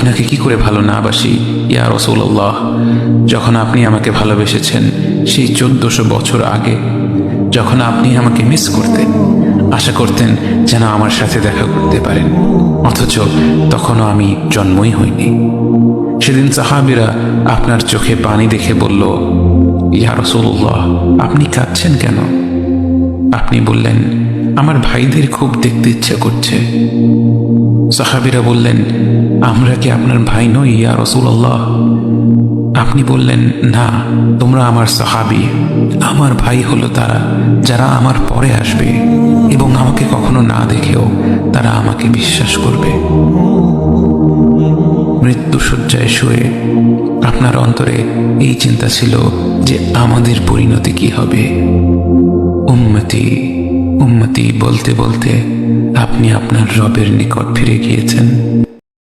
আপনাকে কি করে ভালো না বাসি ইয়া রাসূলুল্লাহ। যখন আপনি আমাকে ভালোবেসেছেন সেই 1400 বছর আগে, যখন আপনি আমাকে মিস করতেন, আশা করতেন যেন আমার সাথে দেখা করতে পারেন, অথচ তখনও আমি জন্মই হইনি। সেদিন সাহাবীরা আপনার চোখে পানি দেখে বলল, ইয়া রাসূলুল্লাহ, আপনি কাঁদছেন কেন? আপনি বললেন, আমার ভাইদের খুব দেখতে ইচ্ছে করছে। সাহাবীরা বললেন, আমরা কি আপনার ভাই নই ইয়া রাসূলুল্লাহ? আপনি বললেন, না, তোমরা আমার সাহাবী। আমার ভাই হলো তারা যারা আমার পরে আসবে এবং আমাকে কখনো না দেখেও তারা আমাকে বিশ্বাস করবে। মৃত্যু শয্যায় শুয়ে আপনার অন্তরে এই চিন্তা ছিল যে আমাদের পরিণতি কি হবে। উম্মতি উম্মতি বলতে বলতে আপনি আপনার রবের নিকট ফিরে গিয়েছেন।